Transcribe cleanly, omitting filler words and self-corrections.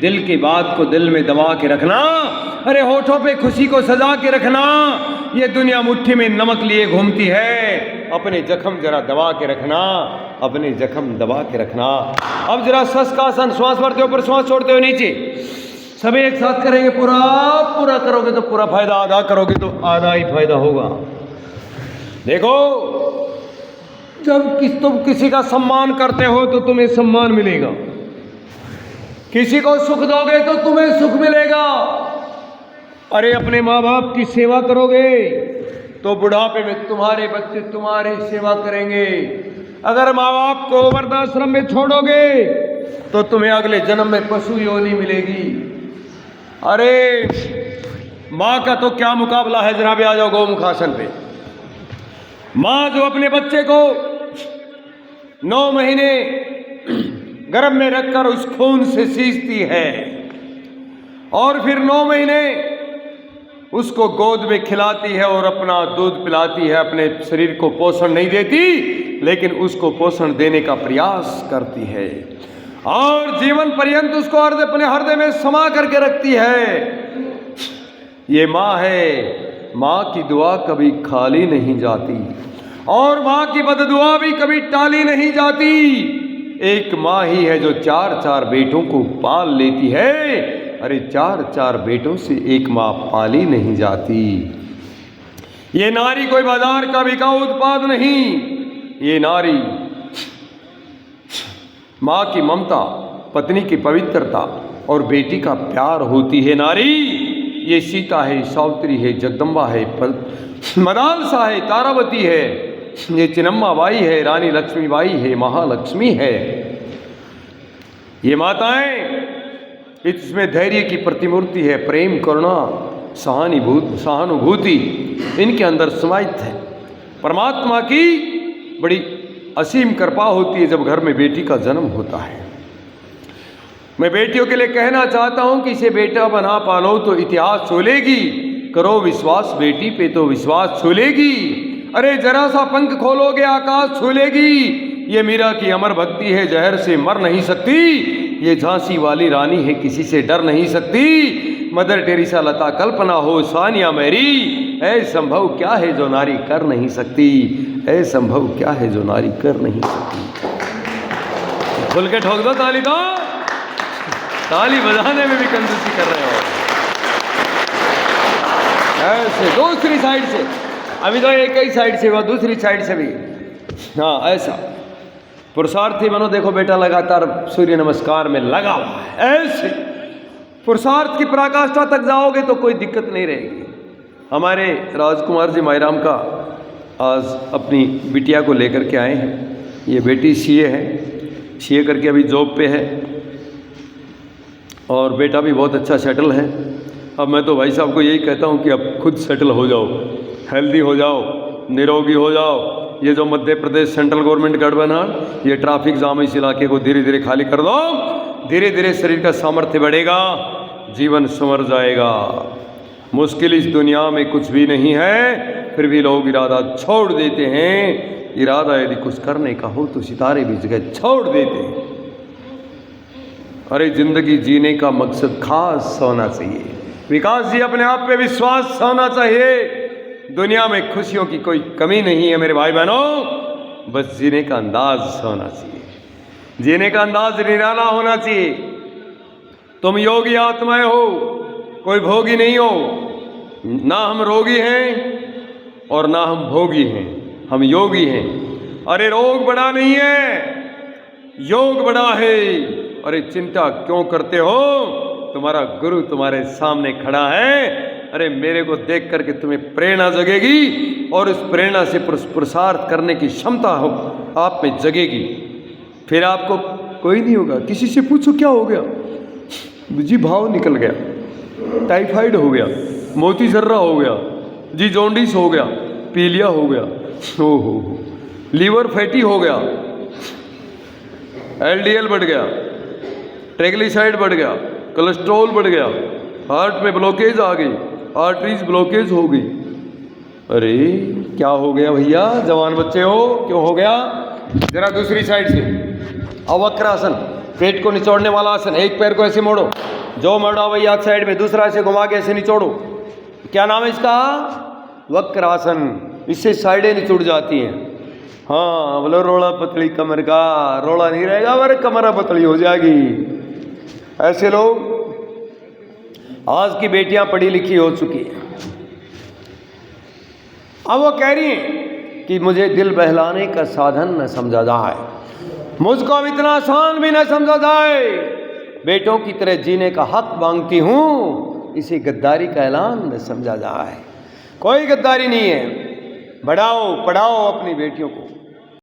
दिल की बात को दिल में दबा के रखना, अरे होठों पे खुशी को सजा के रखना। ये दुनिया मुट्ठी में नमक लिए घूमती है, अपने जख्म जरा दबा के रखना, अपने जख्म दबा के रखना। अब जरा सस का आसन, श्वास भरते हो ऊपर, श्वास छोड़ते हो नीचे, सभी एक साथ करेंगे। पूरा पूरा करोगे तो पूरा फायदा, आधा करोगे तो आधा ही फायदा होगा। देखो, जब तुम किसी का सम्मान करते हो तो तुम्हें सम्मान मिलेगा, किसी को सुख दोगे तो तुम्हें सुख मिलेगा। अरे अपने माँ बाप की सेवा करोगे तो बुढ़ापे में तुम्हारे बच्चे तुम्हारी सेवा करेंगे। अगर माँ बाप को वृद्धाश्रम में छोड़ोगे तो तुम्हें अगले जन्म में पशु योनि मिलेगी। अरे माँ का तो क्या मुकाबला है, जरा भी आ जाओ गौमुखासन पे। माँ जो अपने बच्चे को 9 महीने गर्भ में रखकर उस खून से सींचती है और फिर 9 महीने उसको गोद में खिलाती है और अपना दूध पिलाती है। अपने शरीर को पोषण नहीं देती, लेकिन उसको पोषण देने का प्रयास करती है और जीवन पर्यंत उसको अपने हृदय में समा करके रखती है। ये माँ है, माँ की दुआ कभी खाली नहीं जाती और माँ की बददुआ भी कभी टाली नहीं जाती। एक माँ ही है जो 4-4 बेटों को पाल लेती है। अरे 4-4 बेटों से एक माँ पाली नहीं जाती। ये नारी कोई बाजार का बिकाऊ उत्पाद नहीं, ये नारी माँ की ममता, पत्नी की पवित्रता और बेटी का प्यार होती है। नारी ये सीता है, सावित्री है, जगदम्बा है, मदालसा है, तारावती है, ये चिन्नम्मा बाई है, रानी लक्ष्मीबाई है, महालक्ष्मी है। ये माताएं, इसमें धैर्य की प्रतिमूर्ति है, प्रेम, करुणा, सहानुभूति इनके अंदर समाहित है। परमात्मा की बड़ी असीम कृपा होती है जब घर में बेटी का जन्म होता है। मैं बेटियों के लिए कहना चाहता हूं कि इसे बेटा बना पालो तो इतिहास छोलेगी, करो विश्वास बेटी पे तो विश्वास छोलेगी। अरे जरा सा पंख खोलोगे आकाश छूलेगी। ये मीरा की अमर भक्ति है, जहर से मर नहीं सकती। ये झांसी वाली रानी है, किसी से डर नहीं सकती। मदर टेरेसा, लता, कल्पना हो, सानिया मेरी, ऐ संभव क्या है जो नारी कर नहीं सकती, ऐ संभव क्या है जो नारी कर नहीं सकती। खुल के ठोक दो ताली, दो ताली बजाने में भी कंजूसी कर रहे हो। ऐसे दूसरी साइड से, अभी तो एक ही साइड से हुआ, दूसरी साइड से भी। हाँ ऐसा पुरुषार्थी बनो। देखो बेटा लगातार सूर्य नमस्कार में लगा हुआ है। ऐसे पुरुषार्थ की पराकाष्ठा तक जाओगे तो कोई दिक्कत नहीं रहेगी। हमारे राजकुमार जी मायराम का आज अपनी बिटिया को लेकर के आए हैं। ये बेटी सीए है, सीए करके अभी जॉब पे है और बेटा भी बहुत अच्छा सेटल है। अब मैं तो भाई साहब को यही कहता हूँ कि अब खुद सेटल हो जाओ, हेल्दी हो जाओ, निरोगी हो जाओ। ये जो मध्य प्रदेश सेंट्रल गवर्नमेंट गठबंधन, ये ट्रैफिक जाम इस इलाके को धीरे धीरे खाली कर दो, धीरे धीरे शरीर का सामर्थ्य बढ़ेगा, जीवन संवर जाएगा। मुश्किल इस दुनिया में कुछ भी नहीं है, फिर भी लोग इरादा छोड़ देते हैं। इरादा यदि कुछ करने का हो तो सितारे भी जगह छोड़ देते हैं। अरे जिंदगी जीने का मकसद खास होना चाहिए। विकास जी, अपने आप पे विश्वास होना चाहिए। दुनिया में खुशियों की कोई कमी नहीं है मेरे भाई बहनों, बस जीने का अंदाज होना चाहिए, जीने का अंदाज निराला होना चाहिए। तुम योगी आत्माएं हो, कोई भोगी नहीं हो। ना हम रोगी हैं और ना हम भोगी हैं, हम योगी हैं। अरे रोग बड़ा नहीं है, योग बड़ा है। अरे चिंता क्यों करते हो, तुम्हारा गुरु तुम्हारे सामने खड़ा है। अरे मेरे को देख करके तुम्हें प्रेरणा जगेगी और उस प्रेरणा से पुरुषार्थ करने की क्षमता हो आप में जगेगी। फिर आपको कोई नहीं होगा। किसी से पूछो क्या हो गया, जी भाव निकल गया, टाइफाइड हो गया, मोती जर्रा हो गया, जी जॉन्डिस हो गया, पीलिया हो गया, हो लीवर फैटी हो गया, LDL बढ़ गया, ट्राइग्लिसराइड बढ़ गया, कोलेस्ट्रॉल बढ़ गया, हार्ट में ब्लॉकेज आ गई, आर्टरीज ब्लॉकेज हो गई। अरे क्या हो गया भैया, जवान बच्चे हो, क्यों हो गया? जरा दूसरी साइड से, अवक्रासन, पेट को निचोड़ने वाला आसन। एक पैर को ऐसे मोड़ो, जो मोड़ा वही हाथ साइड में, दूसरा ऐसे घुमा के ऐसे निचोड़ो। क्या नाम है इसका? वक्रासन। इससे साइडें निचुड़ जाती हैं। हाँ, बोलो रोड़ा पतली कमर का, रोड़ा नहीं रहेगा, अरे कमर पतली हो जाएगी। ऐसे लोग, आज की बेटियां पढ़ी लिखी हो चुकी हैं, अब वो कह रही हैं कि मुझे दिल बहलाने का साधन न समझा जाए, मुझको अब इतना आसान भी न समझा जाए, बेटों की तरह जीने का हक मांगती हूँ, इसे गद्दारी का ऐलान न समझा जाए। कोई गद्दारी नहीं है। बढ़ाओ पढ़ाओ अपनी बेटियों को,